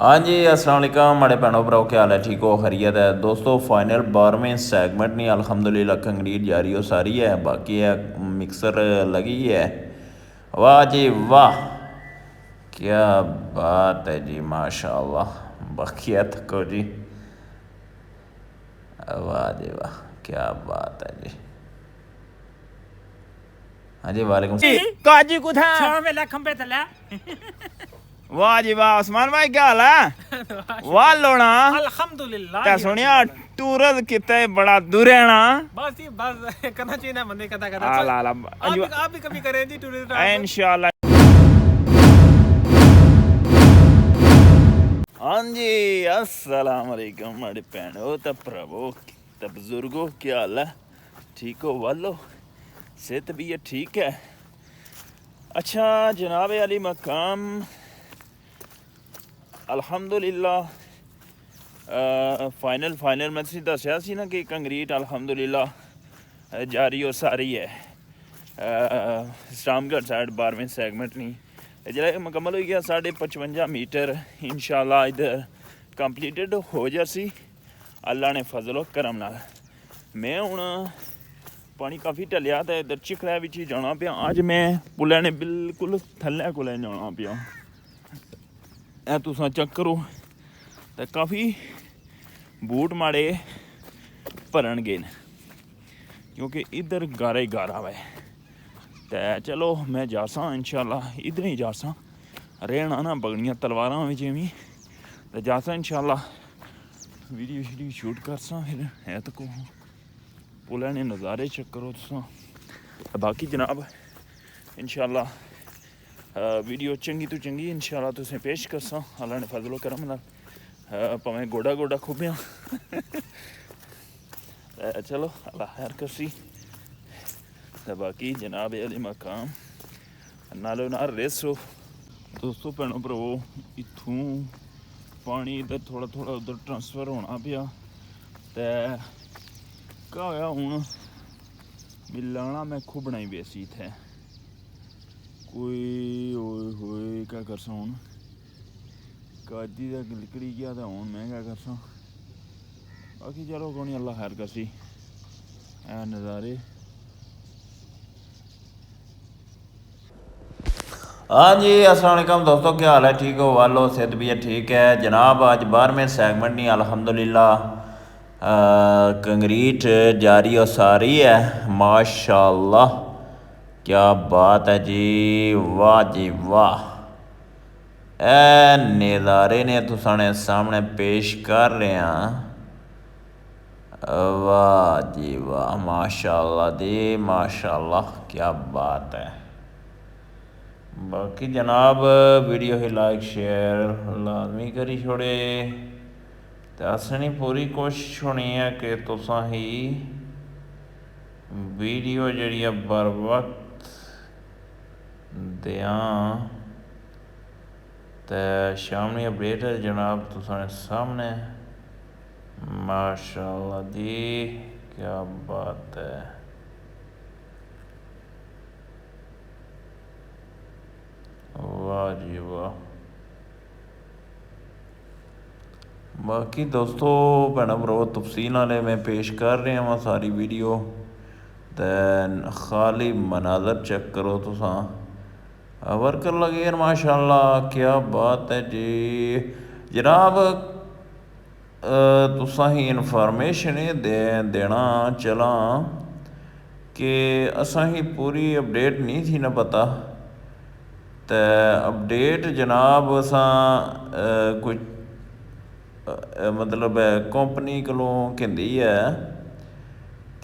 हाँ जी, अस्सलाम वालेकुम बड़े भैनों भराओ, क्या हाल है? ठीक हो? खैरियत है दोस्तों। फाइनल 12वें सेगमेंट नहीं अल्हम्दुलिल्लाह कंक्रीट जारी हो सारी है, बाकी है मिक्सर लगी है। वाह जी वाह, क्या बात है जी, माशाअल्लाह। बाकी है थको जी, वाह जी वाह, क्या बात है जी। हाँ जी वालेकुम काजी कुथा वेला खंबे तले वाह जी वाह उस्मान भाई क्या हाल है वाह लोना अल्हम्दुलिल्लाह क्या सुनिया टूरद किते बड़ा दूर है ना बस ये बस करना चाहिए ना बंदे कदा कदा आला आला आप भी कभी करें जी टूरिस्ट इंशाल्लाह। हाँ जी अस्सलाम वालेकुम मेरे भैनों ते भरावो ते बुजुर्गो, क्या हाल है? ठीक हो? वालो सेहत भी है ठीक है। अच्छा जनाब अली मकाम अल्हम्दुलिल्लाह फाइनल मैं तुसीं दस्सिया सी ना कि कंक्रीट अल्हम्दुलिल्लाह जारी हो सारी है। स्टामगढ़ साइड 12वें सैगमेंट नहीं जिसलै मुकम्मल हो गया 55.5 मीटर इंशाल्लाह इधर कंप्लीटेड हो जासी अल्लाह ने फजलो करम नाल। मैं हुण पानी काफ़ी ढलिया तो इधर चिखलै बिच ही जाना पिया। अज मैं पुलै ने बिल्कुल थल्लै कोले जाना पिया। ए तुसां चेक करो तो काफ़ी बूट माड़े भरन गए न क्योंकि इधर गारा ही गारा है। तो चलो मैं जासा इंशाल्लाह इधर ही जासा, रहना ना बगड़ियां तलवारां बिच भी तो जासा इंशाल्लाह वीडियो शीडियो शूट करसा। फिर है तो को पुलै ने नज़ारे चेक करो तुसां। बाकी जनाब इंशाल्लाह वीडियो चंगी तो चंगी इंशाल्लाह तुसें पेश करसा अल्लाह ने फजलो करम नाल, भावें गोडा गोडा खुब्बियां चलो अल्लाह खैर करसी। तो बाकी जनाब अली मकाम नालो नाल रेसो दोस्तों भैनों भरावो। इत्थूं पानी इधर थोड़ा थोड़ा उधर ट्रांसफर होना पिया। तो क्या होया हूँ मिलाना मैं खुबना ही बेसी इत्थै कोई होए होए क्या करसा हूँ काजी का निकली गया तो हूँ मैं क्या करसा। बाकी चलो कोई नहीं अल्लाह खैर करसी। ऐ नज़ारे हाँ जी, अस्सलाम वालेकुम दोस्तों, क्या हाल है? ठीक हो? वालो सेहत भी है ठीक है जनाब। आज 12वें सेगमेंट नहीं अल्हम्दुलिल्लाह कंक्रीट जारी और सारी है माशाअल्लाह, क्या बात है जी, वाह जी वाह। ए नज़ारे ने तुसाने सामने पेश कर रहे हैं। वाह जी वाह, माशाअल्लाह जी माशाअल्लाह, क्या बात है। बाकी जनाब वीडियो ही लाइक शेयर लाजमी करी छोड़े तो असनी पूरी कोशिश होनी है कि तुसां ही वीडियो जी बर वक्त दें तो शामी अपडेट है जनाब तुसां सामने। माशाअल्लाह जी, क्या बात है। वाह जी वाह। बाकी दोस्तों भैनों भरावो तफसील वाले मैं पेश कर रहा वहाँ सारी वीडियो तो खाली मनाजर चेक करो तुसां। वर्कर लगे हैं माशाअल्लाह, क्या बात है जी जनाब। तुसां ही इन्फॉर्मेशन देना चला कि असां ही पूरी अपडेट नहीं थी ना पता। तो अपडेट जनाब असां कोई मतलब कंपनी कोलों कहती है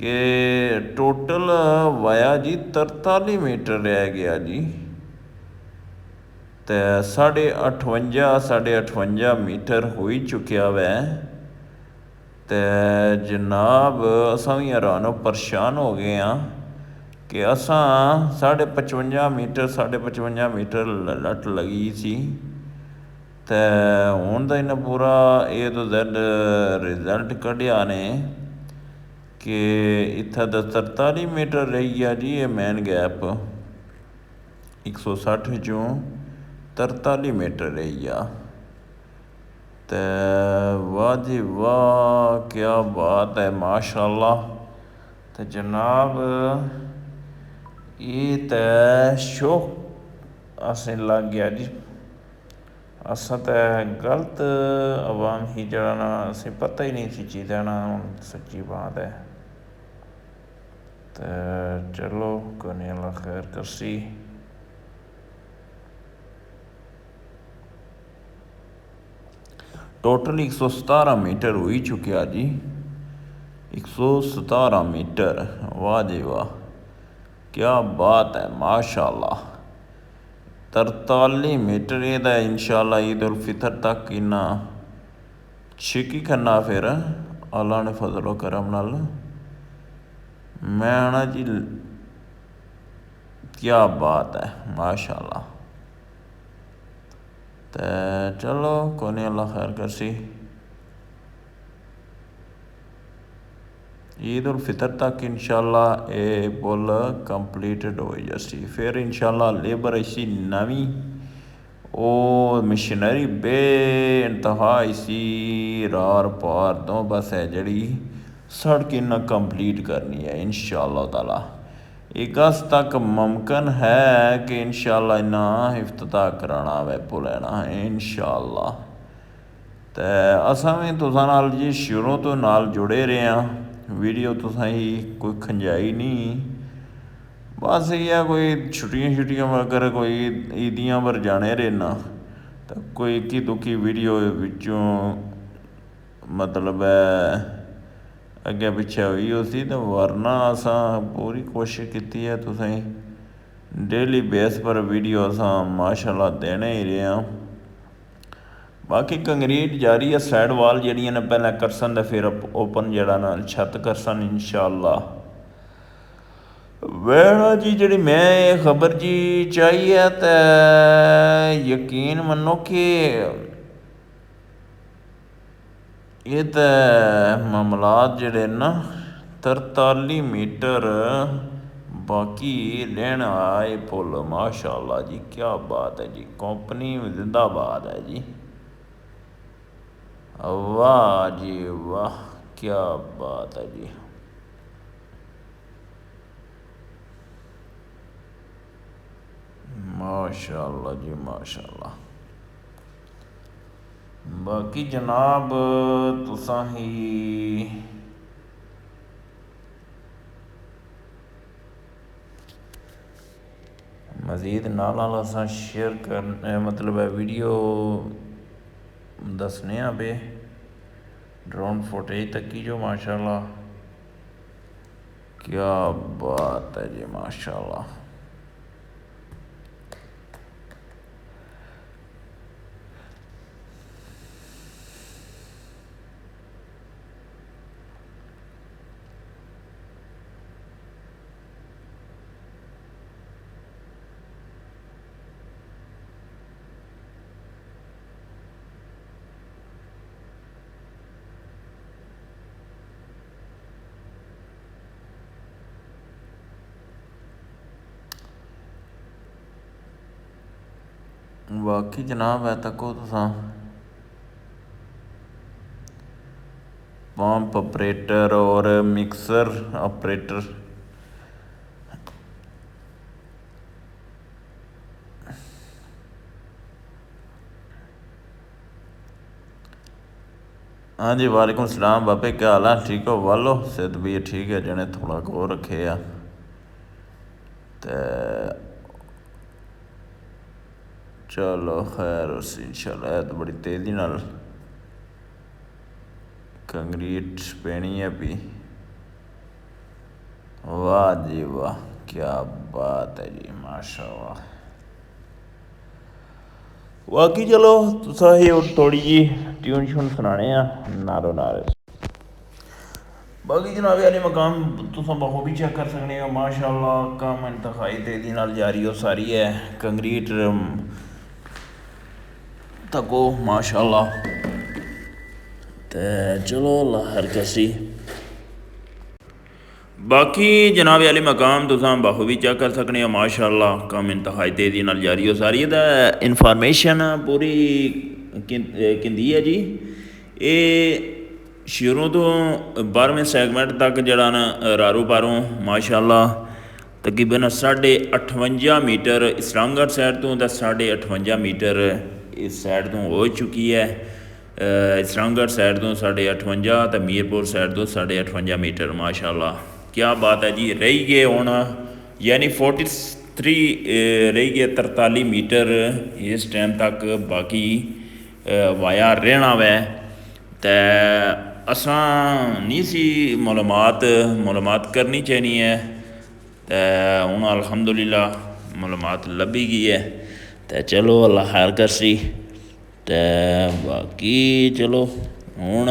कि टोटल वाया जी 43 मीटर रह गया जी। तो 58.5 मीटर हो ही चुकिया वै। तो जनाब असां भी हैरानो परेशान हो गए हाँ कि असां 55.5 मीटर लट लगी सी। तो हुण तो इन्हें पूरा ए तो Z रिजल्ट कढ़िया ने कि इत्थै तो 43 मीटर रही गया जी। ये मेन गैप 160 चों 43 मीटर रही गया। ਤੇ ਵਾਹ ਜੀ ਵਾਹ ਕਿਆ ਬਾਤ ਹੈ ਮਾਸ਼ਾਅੱਲਾ। ਤੇ ਜਨਾਬ ਇਹ ਤਾਂ ਸ਼ੋ ਅਸੀਂ ਲੱਗ ਗਿਆ ਜੀ। ਅਸਾਂ ਤਾਂ ਗਲਤ ਆਵਾਮ ਹੀ ਜਿਹੜਾ ਨਾ ਅਸੀਂ ਪਤਾ ਹੀ ਨਹੀਂ ਸੀ ਚੀਜ਼ਾਂ ਨਾ ਹੁਣ ਸੱਚੀ ਬਾਤ ਹੈ। ਤੇ ਚਲੋ ਕੋਈ ਨਹੀਂ ਅੱਲਾ ਖੈਰ ਕਰਸੀ। ਟੋਟਲ 117 ਮੀਟਰ ਹੋ ਹੀ ਚੁੱਕਿਆ ਜੀ। 117 ਮੀਟਰ ਵਾਹ ਜੀ ਵਾਹ ਕਿਆ ਬਾਤ ਹੈ ਮਾਸ਼ਾਅੱਲਾ। 43 ਮੀਟਰ ਇਹਦਾ ਇਨਸ਼ਾਅੱਲਾ ਈਦ ਉਲ ਫਿਤਰ ਤੱਕ ਇੰਨਾ ਛਿੱਕੀ ਖੰਨਾ ਫਿਰ ਅੱਲਾ ਨੇ ਫਜ਼ਲ ਕਰਮ ਨਾਲ ਮੈਂ ਆਣਾ ਜੀ। ਕਿਆ ਬਾਤ ਹੈ ਮਾਸ਼ਾਅੱਲਾ। ਤੇ ਚਲੋ ਕੋਈ ਨਹੀਂ ਅੱਲਾ ਖੈਰ ਕਰਸੀ। ਈਦ ਉਲ ਫਿਤਰ ਤੱਕ ਇਨਸ਼ਾਅੱਲਾ ਇਹ ਪੁੱਲ ਕੰਪਲੀਟਡ ਹੋ ਜਾਸੀ। ਫਿਰ ਇਨਸ਼ਾਅੱਲਾ ਲੇਬਰ ਇਸੀ ਨਵੀਂ ਉਹ ਮਸ਼ੀਨਰੀ ਬੇਇੰਤਹਾ ਇਸੀ ਰਾਰ ਪਾਰ ਤੋਂ ਬਸ ਹੈ ਜਿਹੜੀ ਸੜਕ ਇਹਨਾਂ ਕੰਪਲੀਟ ਕਰਨੀ ਹੈ ਇਨਸ਼ਾਅੱਲਾ ਤਾਲਾ। अगस्त तक मुमकिन है कि इंशाअल्लाह इन्ना इफ्तिताह कराना वे पुल है ना इंशाअल्लाह। तो असां भी तुसां नाल जी शुरू तो नाल जुड़े रहे हैं। वीडियो तुसां ही कोई खंजाई नहीं बस ये कोई छुट्टियां अगर कोई ईदियां पर जाने रहना तो कोई इक्की दुखी वीडियो विचों मतलब अगे पिछे हुई उसी तो वरना असां पूरी कोशिश की है तुसें डेली बेस पर वीडियो असां माशाअल्लाह देने ही रहे हैं। बाकी कंक्रीट जारी है साइड वाल जड़ियां ने पहले करसन तो फिर ओपन जड़ा ना छत करसन इंशाअल्लाह। वेड़ा जी जी मैं ये खबर जी चाहिए तो यकीन मनो कि ये तो मामलात जड़े ना 43 मीटर बाकी रहना आए पुल माशाअल्लाह जी। क्या बात है जी कंपनी जिंदाबाद है जी। वाह जी वाह क्या बात है जी। माशाअल्लाह जी माशाअल्लाह। बाकी जनाब तुसां ही मज़ीद नाल असां शेयर करने मतलब है वीडियो दसने पे ड्रोन फुटेज तक की जो माशाअल्लाह। क्या बात है जी माशाअल्लाह। बाकी जनाब है तको तुसां पंप ऑपरेटर और मिक्सर ऑपरेटर हाँ जी वालेकुम सलाम बाबे क्या हाल है ठीक हो वालो सेहत भी ठीक है जने थोड़ा को रखे आ ते चलो खैर उस इंशाल्लाह तो बड़ी तेज़ी नाल कंक्रीट पैनी है पी। वाह जी वाह क्या बात है जी माशाअल्लाह। बाकी चलो तुसा ही थोड़ी जी ट्यून श्यून सुनाने नारो नारे। बाकी जनाब यानी मकाम तुसा बखूबी चेक कर सकते हो माशाअल्लाह। काम इंतहाई तेज़ी नाल जारी हो सारी है कंक्रीट तको माशाअल्लाह। ते चलो अल्लाह हर कसी। बाकी जनाब अली मकाम तुसां बखूबी चेक कर सकते हो माशाअल्लाह। काम इंतहाई तेज़ी नाल जारी हो सारी है। इंफॉर्मेशन पूरी ਕਿੰਦੀ ਹੈ ਜੀ। ਇਹ ਸ਼ੁਰੂ ਤੋਂ 12ਵੇਂ ਸੈਗਮੈਂਟ ਤੱਕ ਜਿਹੜਾ ਨਾ ਰਾਰੋ ਪਾਰੋਂ ਮਾਸ਼ਾਅੱਲਾ ਤਕਰੀਬਨ 58 ਮੀਟਰ ਇਸਲਾਮਗੜ੍ਹ ਸਾਈਡ ਤੋਂ ਤਾਂ 58 ਮੀਟਰ ਇਸ ਸਾਈਡ ਤੋਂ ਹੋ ਚੁੱਕੀ ਹੈ। ਇਸਲਾਮਗੜ੍ਹ ਸਾਈਡ ਤੋਂ 58 ਅਤੇ ਮੀਰਪੁਰ ਸਾਈਡ ਤੋਂ 58 ਮੀਟਰ ਮਾਸ਼ਾਅੱਲਾ ਕਿਆ ਬਾਤ ਹੈ ਜੀ। ਰਹੀ ਗਏ ਹੁਣ ਯਾਨੀ 43 ਰਹੀ ਗਏ 43 ਮੀਟਰ ਇਸ ਟਾਈਮ ਤੱਕ ਬਾਕੀ ਵਾਇਆ ਰਹਿਣਾ ਵੈ। ਤੇ ਅਸਾਂ ਨਹੀਂ ਸੀ ਮਾਲੂਮਾਤ ਕਰਨੀ ਚਾਹੀਦੀ ਹੈ ਤੇ ਹੁਣ ਅਲਹਮਦੁਲਿਲਾ ਮਾਲੂਮਾਤ ਲੱਭੀ ਗਈ ਹੈ ਤੇ ਚਲੋ ਅੱਲਾ ਖੈਰ ਕਰਸੀ। ਤੇ ਬਾਕੀ ਚਲੋ ਹੁਣ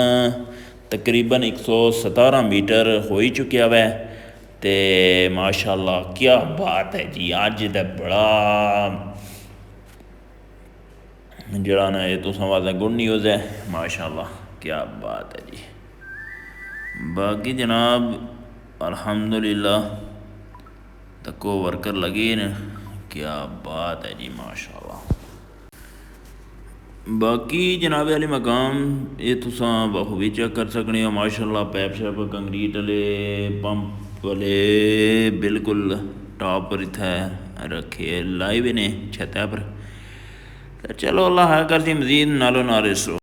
ਤਕਰੀਬਨ 117 ਮੀਟਰ ਹੋ ਹੀ ਚੁੱਕਿਆ ਵੈ ਤੇ ਮਾਸ਼ਾਅੱਲਾ ਕਿਆ ਬਾਤ ਹੈ ਜੀ। ਅੱਜ ਦਾ ਬੜਾ ਜਿਹੜਾ ਨਾ ਇਹ ਤੁਸਾਂ ਵਾਸਤੇ ਗੁੱਡ ਨਿਊਜ਼ ਹੈ ਮਾਸ਼ਾਅੱਲਾ ਕਿਆ ਬਾਤ ਹੈ ਜੀ। ਬਾਕੀ ਜਨਾਬ ਅਲਹਮਦੁਲਿਲਾ ਤੱਕੋ ਵਰਕਰ ਲਗੇ ਨੇ ਕਿਆ ਬਾਤ ਹੈ ਜੀ ਮਾਸ਼ਾਅੱਲਾ। ਬਾਕੀ ਜਨਾਬ ਵਾਲੇ ਮਕਾਮ ਇਹ ਤੁਸਾਂ ਬਖੂਬੀ ਚੈੱਕ ਕਰ ਸਕਦੇ ਹੋ ਮਾਸ਼ਾਅੱਲਾ। ਪੈਪ ਸ਼ੈਪ ਕੰਕਰੀਟ ਵਾਲੇ ਪੰਪ वाले बिल्कुल टॉप पर इतना रखे लाइव ने छत पर। तो चलो अल्लाह कर दी मजीद नालो नारिसो।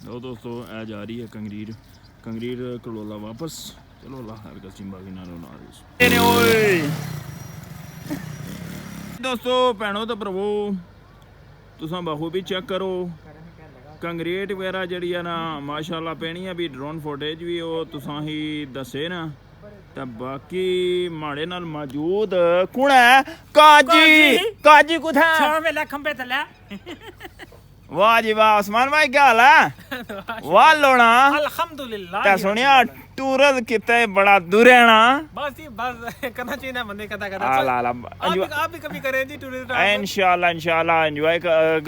ਲੋ ਦੋਸਤੋ ਇਹ ਜਾ ਰਹੀ ਹੈ ਕੰਗਰੀਰ ਕਲੋਲਾ ਵਾਪਸ ਚਲੋ ਅੱਲਾਹ ਖੈਰ ਕਰੇ ਬਾਕੀ ਨਾਲੋਂ ਨਾ ਨੇ ਓਏ ਦੋਸਤੋ ਭੈਣੋ ਤੇ ਭਰਾਵੋ ਤੁਸੀਂ ਬਾਹੂ ਵੀ ਚੈੱਕ ਕਰੋ ਕੰਗਰੀਟ ਵਗੈਰਾ ਜਿਹੜੀ ਆ ਨਾ ਮਾਸ਼ਾਅੱਲਾ ਪੈਣੀ ਆ ਵੀ ਡਰੋਨ ਫੁਟੇਜ ਵੀ ਉਹ ਤੁਸੀਂ ਹੀ ਦੱਸੇ ਨਾ ਤਾਂ ਬਾਕੀ ਮਾੜੇ ਨਾਲ ਮੌਜੂਦ ਕੌਣ ਹੈ ਕਾਜੀ ਕੁਥਾ छह वेला खंबे तले ਵਾਹ ਜੀ ਵਾਹ ਉਸਮਾਨ ਭਾਈ ਕੀ ਹਾਲ ਹੈ ਵਾਹ ਲੋਣਾ अल्हम्दुलिल्लाह ਤਾਂ ਸੁਣਿਆ ਟੂਰਸ ਕਿਤੇ ਬੜਾ ਦੂਰ ਹੈ ਨਾ बस जी बस करना चाहिए ना बंदे कदा कदा ਆ ਲਾ ਲਾ आप भी कभी करें जी टूरिस्ट ਇਨਸ਼ਾਅੱਲਾ ਇੰਜੋਏ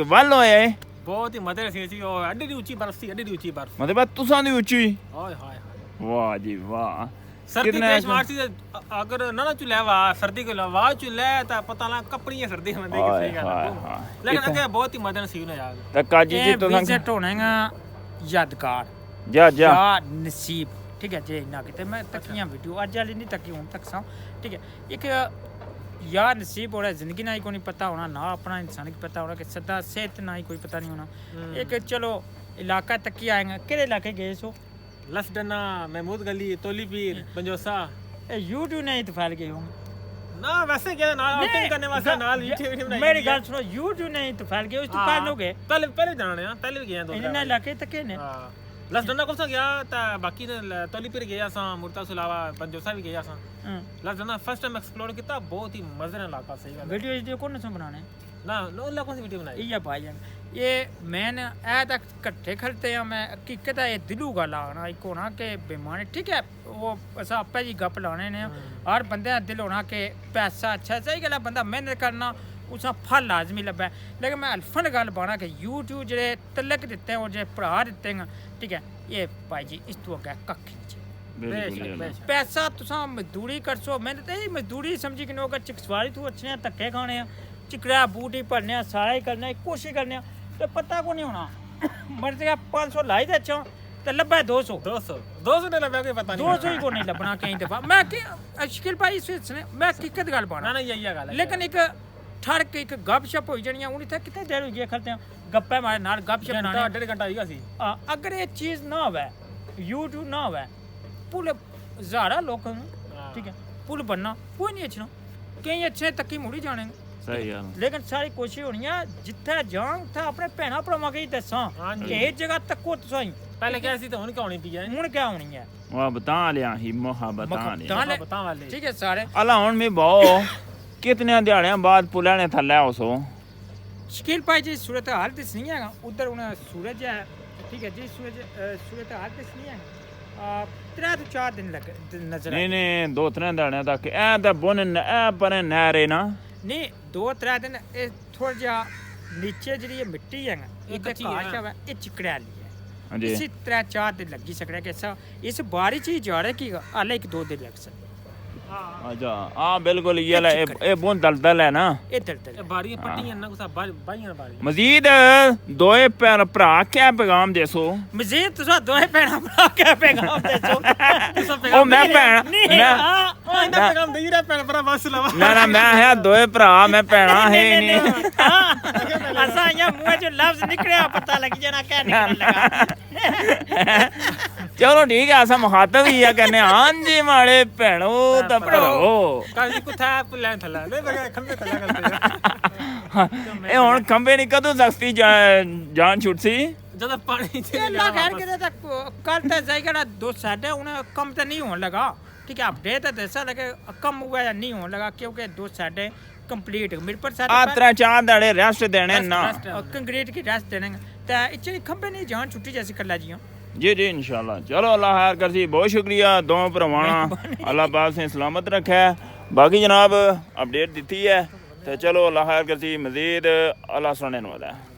ਵੱਲ ਹੋਏ बहुत ही मजे सी सी और अड्डी ऊंची बर्फ सी अड्डी ऊंची बर्फ ਮਤਲਬ ਤੁਸਾਂ ਦੀ ਉੱਚੀ ओए हाय ਵਾਹ ਜੀ ਵਾਹ सर्दी कितना पेश मारती अगर ना चुले वा सर्दी को लवा चुले ता पता ना कपड़ी है सर्दी बंदे की सही गल लेकिन अगे बहुत ही मजे नसीब ने यार ਤਾਂ ਕਾਜੀ ਜੀ ਤੁਸਾਂ ਵਿਜ਼ਿਟ ਹੋਣਾਗਾ ਯਾਦਗਾਰ ਜਾ ਜਾਂ ਨਸੀਬ ਠੀਕ ਹੈ ਜੇ ਨਾ ਕਿਤੇ ਮੈਂ ਤੱਕੀਆਂ ਵੀਡੀਓ ਅੱਜ ਵਾਲੀ ਨਹੀਂ ਤੱਕੀ ਹੁਣ ਤੱਕ ਸਾਂ ਠੀਕ ਹੈ ਇੱਕ ਯਾਰ ਨਸੀਬ ਹੋਣਾ ਜ਼ਿੰਦਗੀ ਨਾ ਹੀ ਕੋਈ ਨਹੀਂ ਪਤਾ ਹੋਣਾ ਨਾ ਆਪਣਾ ਇਨਸਾਨ ਕੀ ਪਤਾ ਹੋਣਾ ਕਿ ਸਦਾ ਸਿਹਤ ਨਾ ਹੀ ਕੋਈ ਪਤਾ नहीं होना एक चलो इलाका तक ही आएंगे किहड़े इलाके गए सो लसडना महमूद गली तोली पीर पंजोसा यूट्यूब नहीं तो फैल गए होंगे ना वैसे क्या ना आउटिंग करने वास्ते नाल वीडियो बनाई मेरी गल सुनो यूट्यूब नहीं तो फैल गए उस तो पहले हो गए पहले जाने हैं पहले भी गए हैं दो इन्हें इलाके तक ने हां लसडना को सा गया ता बाकी ने तोली पीर गया सा मुर्ता सुलावा पंजोसा भी गया सा लसडना फर्स्ट टाइम एक्सप्लोर किया बहुत ही मजेदार इलाका सही गल वीडियो कौन सा बनाने ना नो इलाकों से वीडियो बनाई ये भाईजान ये मैंने ऐ तक इकट्ठे खड़ते हैं मैं हकीकत है ये दिलू गल आना एक होना कि बेमानी ठीक है वो अस आपे जी गप लाने ने हर बंदे दा दिल होना कि पैसा अच्छा सही गल है बंदा मेहनत करना उसका फल लाजमी लब्भे लेकिन मैं अल्फन गल पाना कि यूट्यूब जेह्ड़े तलक दित्ते हैं और जेह्ड़े पढ़ा दित्ते हैं ठीक है ये भाई जी इस तो अग्गें कक्ख नहीं पैसा तुसां मजदूरी करसो मैंने तो यही मजदूरी समझी कि अगर चिकसवारी तू अच्छे धक्के खाने चिकड़ा बूटी भरने सारा ही करना कोशिश करने तो पता को नहीं होना मर्द का 500 लाई दे अच्छा तो लब्भा 200 ने लगा के पता नहीं 200 ही को नहीं लभना कई दफा मैं कि अश्किल भाई इस मैं हकीकत गल पाना ना यही गल है लेकिन एक ठड़क एक गपशप हो जानी उन्हें इत्थे कितने देर हो गई खड़ते हैं गप्पे मारे नाल गपशप बनाने डेढ़ घंटा होगा सी अगर ये चीज ना होवे यूट्यूब ना होवे पुल ज़ारा लोग ठीक है पुल बनना कोई नहीं अच्छा कई अच्छे तकी मुड़ी जाने सही है लेकिन सारी कोशिश होनी है जिथे जाऊं उथे अपने भैणा भरावां गी दसां कि इस जगह तको तुसां पहले क्या सी तो हुन क्या होनी पई है हुन क्या होनी है वाह बता लिया ही मोहब्बत बता वाले ठीक है सारे अला हुन में बहु कितने दिहाड़ियां बाद पुला ने थल्ले उसो शकील भाई जी सूरत हाल दिस नहीं है उधर उन्हें सूरज है ठीक है जी सूरत हाल दिस नहीं है 3 ਤੋਂ 4 दिन लग नजर नहीं 2-3 ਦਿਹਾੜਿਆਂ ਤੱਕ ਐ ਤਾਂ ਬੁਨ ਐ ਪਰ ਨਹਿਰੇ ਨਾ नहीं 2-3 दिन थोड़ा जा नीचे जी मिट्टी है ये घास है ये चिकड़ियाली है ਹਾਂਜੀ इसी 3-4 दिन लगी सकते कि इस बारिश ही जा रहे कि हाले 1-2 दिन लग सकते अच्छा हाँ बिल्कुल ये ला ये बहुत दलदल है ना ये दलदल बारियां पट्टियां ना कुछ बाइयां बारी मजीद दोए भरा क्या पैगाम देसो मजीद तुसा दोए भैणा भरा क्या पैगाम देसो ओ मैं भैन मैं पैगाम दे रहा भैन भरा बस लवा ना मैं है दोए भरा मैं भैणा है नहीं असा या मुंह जो लफ्ज निकलिया पता लग जाना क्या निकल लगा चलो ठीक है ऐसा मुखातब ही है कहने हाँ जी माड़े भैणो तो भराओ काजी कुथा पुल्ले थला ले बगे खंबे थला करते ए हुन खंबे नहीं कदों सख्ती जान छुटसी जब पानी अल्लाह खैर करे तक कल तक जाएगा दो साढ़े उन्हें कम तो नहीं होने लगा ठीक है अपडेट तो दसा लगे कम हुआ या नहीं होने लगा क्योंकि 2 साढ़े कंप्लीट मेरे पर साढ़े 3-4 दाड़े रेस्ट देने ना कंक्रीट की रेस्ट देने तो इतने खंबे नहीं जान छुट्टी जैसी कर ला जियो जी जी इंशाल्लाह चलो अल्लाह खैर कर सी बहुत शुक्रिया दोनों भरावाना अल्लाह पाक से सलामत रखे बाकी जनाब अपडेट दी है तो चलो अल्लाह खैर कर सी मजीद अल्लाह सुनने वाला है।